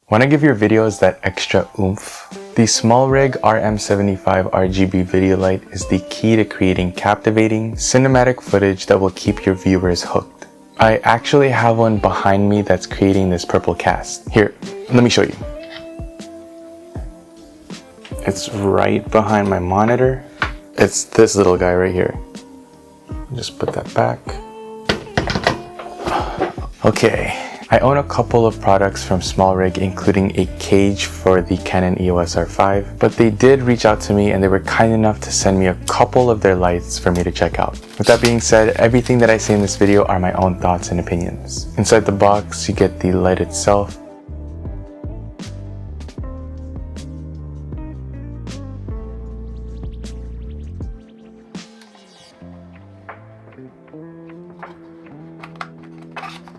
Want to give your videos that extra oomph? The SmallRig RM75 RGB video light is the key to creating captivating, cinematic footage that will keep your viewers hooked. I actually have one behind me that's creating this purple cast. Here, let me show you. It's right behind my monitor. It's this little guy right here. Just put that back. Okay. I own a couple of products from SmallRig, including a cage for the Canon EOS R5, but they did reach out to me and they were kind enough to send me a couple of their lights for me to check out. With that being said, everything that I say in this video are my own thoughts and opinions. Inside the box, you get the light itself,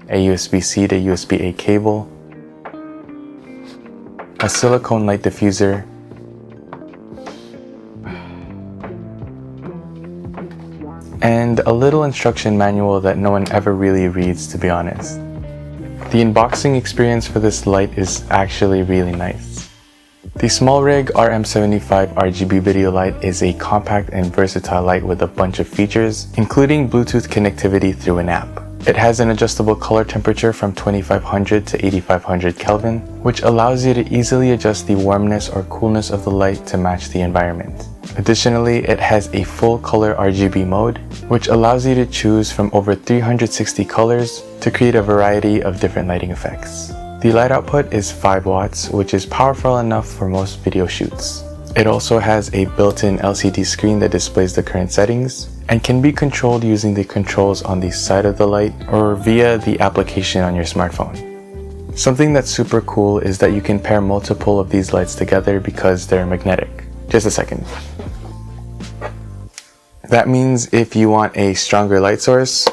a USB-C to USB-A cable, a silicone light diffuser, and a little instruction manual that no one ever really reads, to be honest. The unboxing experience for this light is actually really nice. The SmallRig RM75 RGB video light is a compact and versatile light with a bunch of features, including Bluetooth connectivity through an app. It has an adjustable color temperature from 2500 to 8500 Kelvin, which allows you to easily adjust the warmness or coolness of the light to match the environment. Additionally, it has a full color RGB mode, which allows you to choose from over 360 colors to create a variety of different lighting effects. The light output is 5 watts, which is powerful enough for most video shoots. It also has a built-in LCD screen that displays the current settings and can be controlled using the controls on the side of the light or via the application on your smartphone. Something that's super cool is that you can pair multiple of these lights together because they're magnetic. Just a second. That means if you want a stronger light source,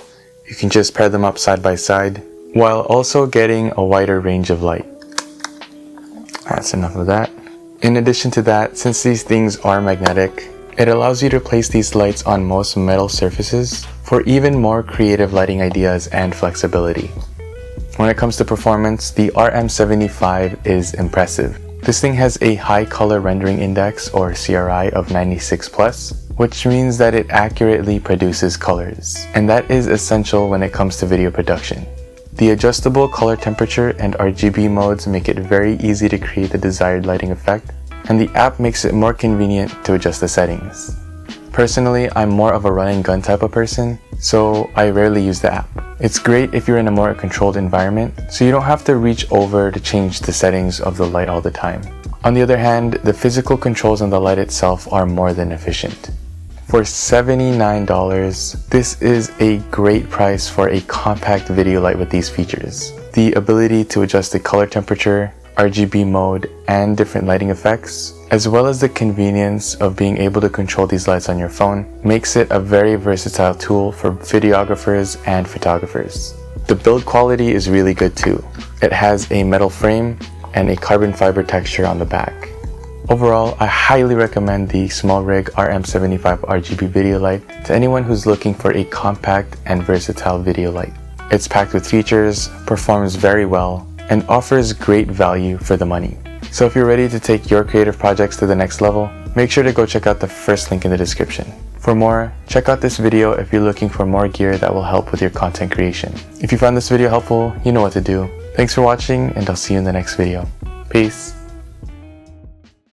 you can just pair them up side by side while also getting a wider range of light. That's enough of that. In addition to that, since these things are magnetic, it allows you to place these lights on most metal surfaces for even more creative lighting ideas and flexibility. When it comes to performance, the RM75 is impressive. This thing has a high color rendering index or CRI of 96+, which means that it accurately produces colors, and that is essential when it comes to video production. The adjustable color temperature and RGB modes make it very easy to create the desired lighting effect, and the app makes it more convenient to adjust the settings. Personally, I'm more of a run and gun type of person, so I rarely use the app. It's great if you're in a more controlled environment, so you don't have to reach over to change the settings of the light all the time. On the other hand, the physical controls on the light itself are more than efficient. For $79, this is a great price for a compact video light with these features. The ability to adjust the color temperature, RGB mode, and different lighting effects, as well as the convenience of being able to control these lights on your phone, makes it a very versatile tool for videographers and photographers. The build quality is really good too. It has a metal frame and a carbon fiber texture on the back. Overall, I highly recommend the SmallRig RM75 RGB video light to anyone who's looking for a compact and versatile video light. It's packed with features, performs very well, and offers great value for the money. So if you're ready to take your creative projects to the next level, make sure to go check out the first link in the description. For more, check out this video if you're looking for more gear that will help with your content creation. If you found this video helpful, you know what to do. Thanks for watching, and I'll see you in the next video. Peace.